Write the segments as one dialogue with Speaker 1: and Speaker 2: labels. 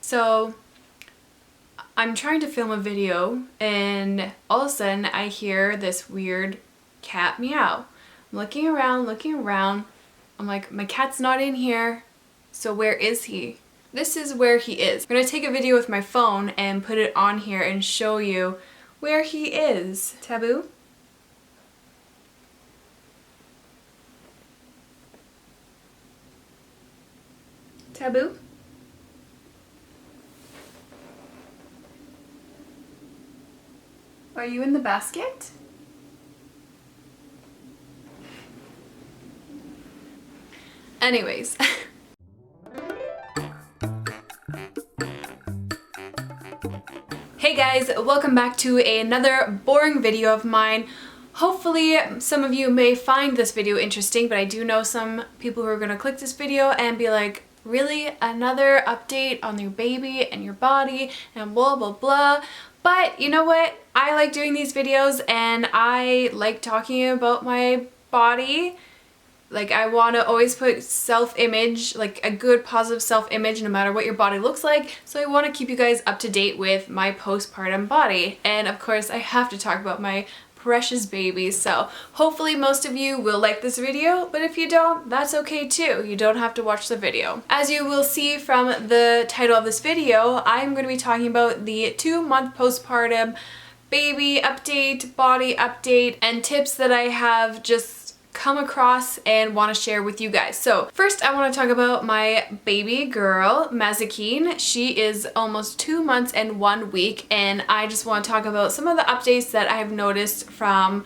Speaker 1: So I'm trying to film a video and all of a sudden I hear this weird cat meow. I'm looking around. I'm like, my cat's not in here. So where is he? This is where he is. I'm gonna take a video with my phone and put it on here and show you where he is. Taboo? Taboo? Are you in the basket? Anyways. Hey guys, welcome back to another boring video of mine. Hopefully some of you may find this video interesting, but I do know some people who are gonna click this video and be like, really? Another update on your baby and your body and blah blah blah. But you know what? I like doing these videos and I like talking about my body. Like, I want to always put self-image, like a good positive self-image no matter what your body looks like. So I want to keep you guys up to date with my postpartum body. And of course I have to talk about my precious baby. So hopefully most of you will like this video, but if you don't, that's okay too. You don't have to watch the video. As you will see from the title of this video, I'm going to be talking about the 2-month postpartum baby update, body update, and tips that I have just come across and want to share with you guys. So first I want to talk about my baby girl, Mazikeen. She is almost 2 months and 1 week, and I just want to talk about some of the updates that I have noticed from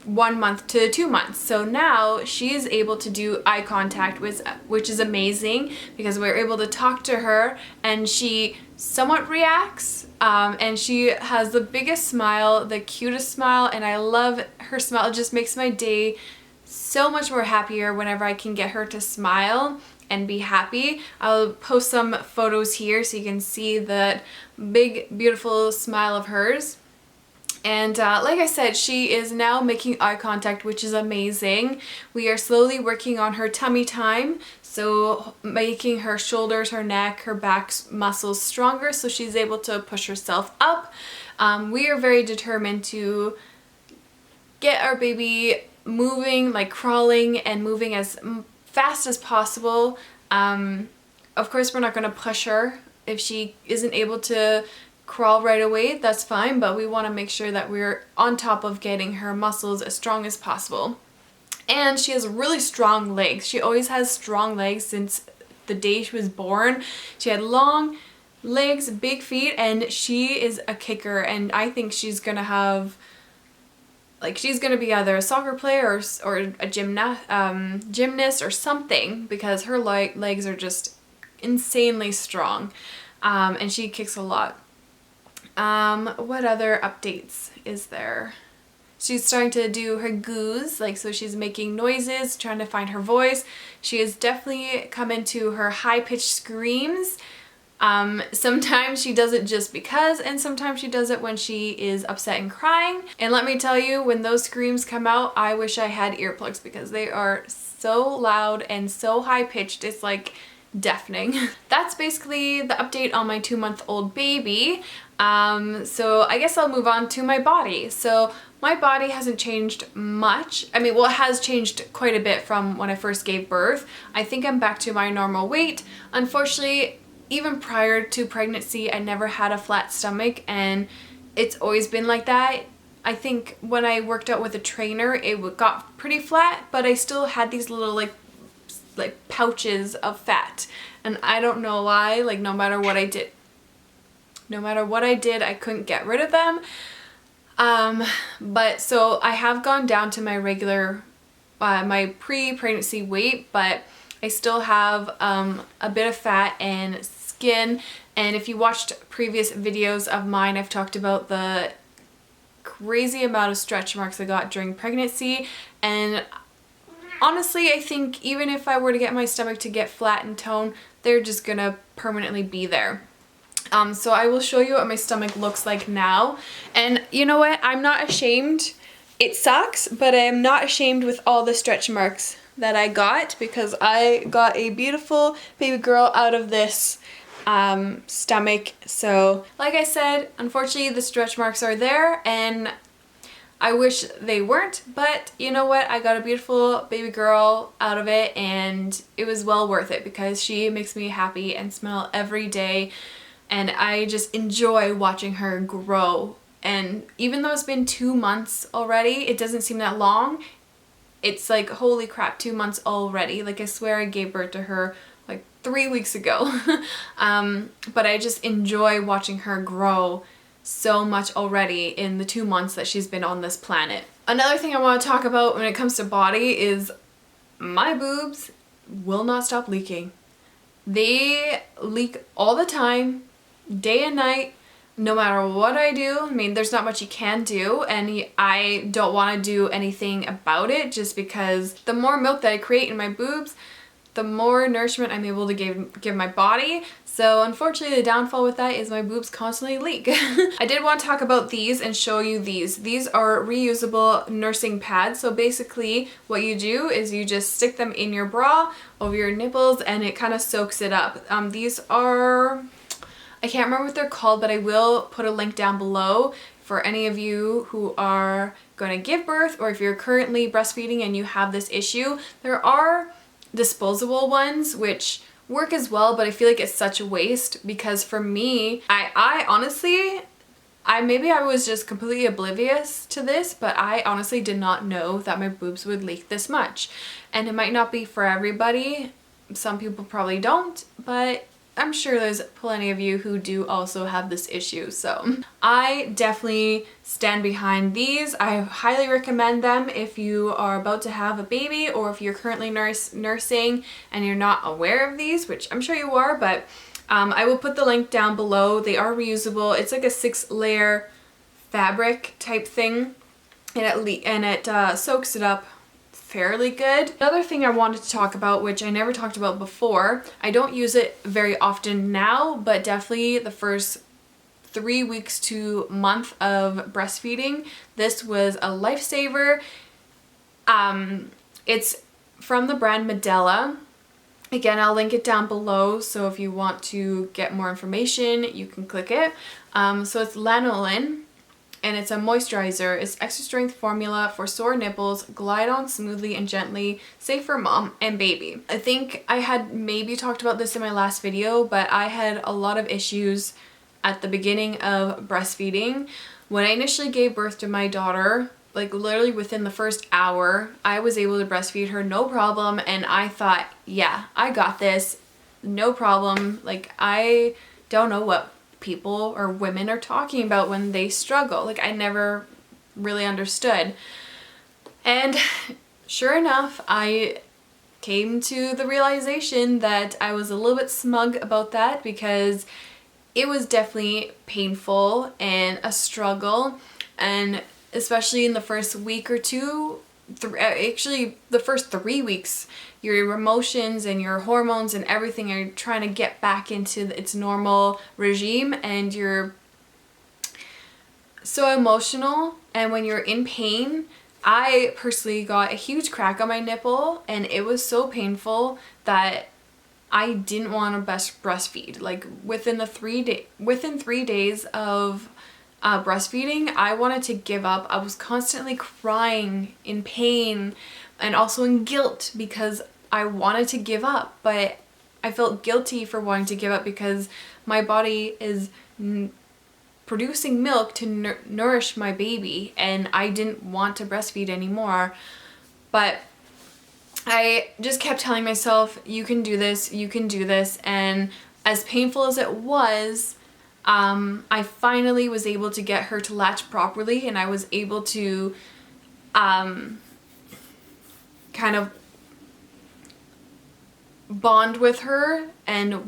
Speaker 1: 1 month to 2 months. So now she is able to do eye contact, which is amazing because we're able to talk to her and she somewhat reacts, and she has the biggest smile, the cutest smile, and I love her smile. It just makes my day so much more happier whenever I can get her to smile and be happy. I'll post some photos here so you can see that big beautiful smile of hers. And like I said, she is now making eye contact, which is amazing. We are slowly working on her tummy time, so making her shoulders, her neck, her back muscles stronger so she's able to push herself up. We are very determined to get our baby moving, like crawling and moving as fast as possible. Of course we're not going to push her. If she isn't able to crawl right away, that's fine, but we want to make sure that we're on top of getting her muscles as strong as possible. And she has really strong legs. She always has strong legs since the day she was born. She had long legs, big feet, and she is a kicker, and I think she's gonna have, like, she's gonna be either a soccer player or a gymnast or something, because her legs are just insanely strong, and she kicks a lot. What other updates is there? She's starting to do her goos, like, so she's making noises, trying to find her voice. She has definitely come into her high-pitched screams. Sometimes she does it just because, and sometimes she does it when she is upset and crying. And let me tell you, when those screams come out, I wish I had earplugs because they are so loud and so high-pitched, it's like deafening. That's basically the update on my 2-month-old baby. So I guess I'll move on to my body. So my body hasn't changed much. I mean, well, it has changed quite a bit from when I first gave birth. I think I'm back to my normal weight. Unfortunately, even prior to pregnancy, I never had a flat stomach, and it's always been like that. I think when I worked out with a trainer, it got pretty flat, but I still had these little like pouches of fat, and I don't know why. Like, no matter what I did, I couldn't get rid of them. But so I have gone down to my regular, my pre-pregnancy weight, but I still have a bit of fat and skin. And if you watched previous videos of mine, I've talked about the crazy amount of stretch marks I got during pregnancy. And honestly, I think even if I were to get my stomach to get flat and toned, they're just gonna permanently be there. So I will show you what my stomach looks like now. And you know what? I'm not ashamed. It sucks, but I am not ashamed with all the stretch marks that I got, because I got a beautiful baby girl out of this stomach. So like I said, unfortunately the stretch marks are there and I wish they weren't, but you know what? I got a beautiful baby girl out of it and it was well worth it because she makes me happy and smile every day, and I just enjoy watching her grow. And even though it's been 2 months already, it doesn't seem that long. It's like, holy crap, 2 months already. Like, I swear I gave birth to her like 3 weeks ago. But I just enjoy watching her grow so much already in the 2 months that she's been on this planet. Another thing I want to talk about when it comes to body is my boobs will not stop leaking. They leak all the time, day and night, no matter what I do. I mean, there's not much you can do, and I don't want to do anything about it just because the more milk that I create in my boobs, the more nourishment I'm able to give my body. So unfortunately the downfall with that is my boobs constantly leak. I did want to talk about these and show you these. These are reusable nursing pads. So basically what you do is you just stick them in your bra over your nipples and it kind of soaks it up. These are, I can't remember what they're called, but I will put a link down below for any of you who are going to give birth, or if you're currently breastfeeding and you have this issue. There are disposable ones which work as well, but I feel like it's such a waste because for me, I honestly, maybe I was just completely oblivious to this, but I honestly did not know that my boobs would leak this much. And it might not be for everybody. Some people probably don't, but I'm sure there's plenty of you who do also have this issue. So I definitely stand behind these. I highly recommend them if you are about to have a baby, or if you're currently nursing and you're not aware of these, which I'm sure you are, but I will put the link down below. They are reusable. It's like a 6-layer fabric type thing, and it soaks it up fairly good. Another thing I wanted to talk about, which I never talked about before, I don't use it very often now, but definitely the first 3 weeks to month of breastfeeding, this was a lifesaver. It's from the brand Medela. Again, I'll link it down below, so if you want to get more information, you can click it. So it's Lanolin, and it's a moisturizer. It's extra strength formula for sore nipples, glide on smoothly and gently, safe for mom and baby. I think I had maybe talked about this in my last video, but I had a lot of issues at the beginning of breastfeeding. When I initially gave birth to my daughter, like literally within the first hour, I was able to breastfeed her no problem, and I thought, yeah, I got this, no problem. Like, I don't know what people or women are talking about when they struggle. Like, I never really understood. And sure enough, I came to the realization that I was a little bit smug about that, because it was definitely painful and a struggle, and especially in the first week or two, actually the first 3 weeks, your emotions and your hormones and everything are trying to get back into its normal regime, and you're so emotional. And when you're in pain, I personally got a huge crack on my nipple, and it was so painful that I didn't want to breastfeed. Like, within 3 days of breastfeeding, I wanted to give up. I was constantly crying in pain and also in guilt because I wanted to give up, but I felt guilty for wanting to give up because my body is producing milk to nourish my baby, and I didn't want to breastfeed anymore. But I just kept telling myself, you can do this, you can do this. And as painful as it was, I finally was able to get her to latch properly, and I was able to kind of bond with her, and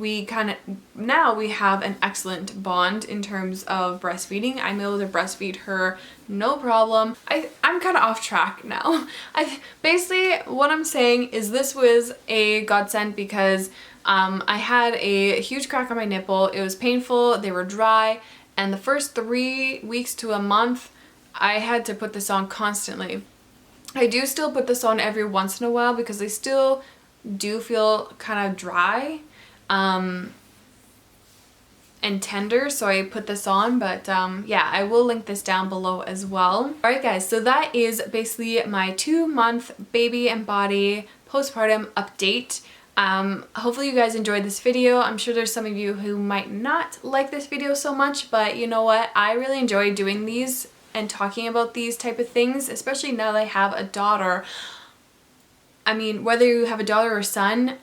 Speaker 1: now we have an excellent bond in terms of breastfeeding. I'm able to breastfeed her no problem. I'm kind of off track now. Basically what I'm saying is this was a godsend because I had a huge crack on my nipple. It was painful, they were dry, and the first 3 weeks to a month I had to put this on constantly. I do still put this on every once in a while because they still do feel kind of dry, and tender, so I put this on, but yeah, I will link this down below as well. Alright guys, so that is basically my 2-month baby and body postpartum update. Hopefully you guys enjoyed this video. I'm sure there's some of you who might not like this video so much, but you know what? I really enjoy doing these and talking about these type of things, especially now that I have a daughter. I mean, whether you have a daughter or son,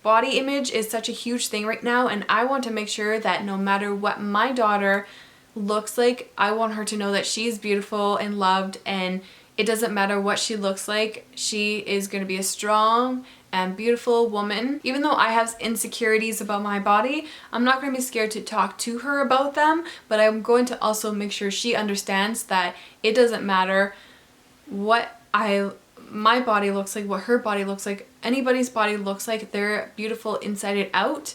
Speaker 1: body image is such a huge thing right now, and I want to make sure that no matter what my daughter looks like, I want her to know that she's beautiful and loved, and it doesn't matter what she looks like, she is going to be a strong and beautiful woman. Even though I have insecurities about my body, I'm not going to be scared to talk to her about them, but I'm going to also make sure she understands that it doesn't matter what my body looks like, what her body looks like, anybody's body looks like, they're beautiful inside and out.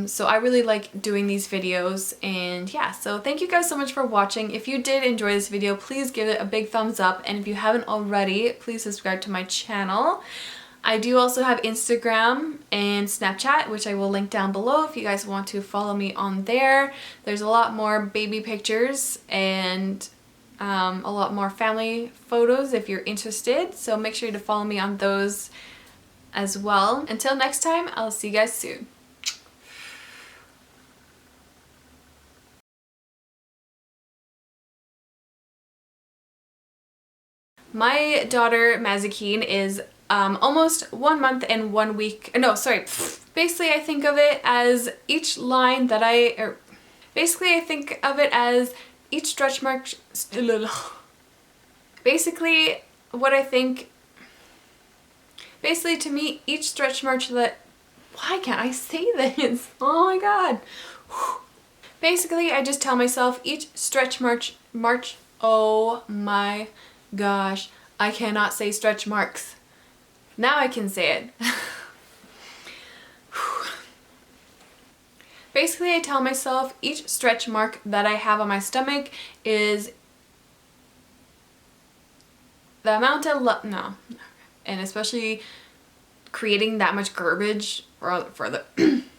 Speaker 1: So I really like doing these videos, and yeah, so thank you guys so much for watching. If you did enjoy this video, please give it a big thumbs up, and if you haven't already, please subscribe to my channel. I do also have Instagram and Snapchat, which I will link down below if you guys want to follow me on there. There's a lot more baby pictures and a lot more family photos if you're interested, so make sure to follow me on those as well. Until next time, I'll see you guys soon. My daughter Mazikeen is almost 1 month and 1 week. No, sorry. Basically, I think of it as each line that basically I think of it as each stretch mark. Basically, what I think. Basically, to me, each stretch mark that. Why can't I say this? Oh my god. Basically, I just tell myself each stretch march. Oh my gosh, I cannot say stretch marks. Now I can say it. Basically, I tell myself each stretch mark that I have on my stomach is the amount of love. No. And especially creating that much garbage for the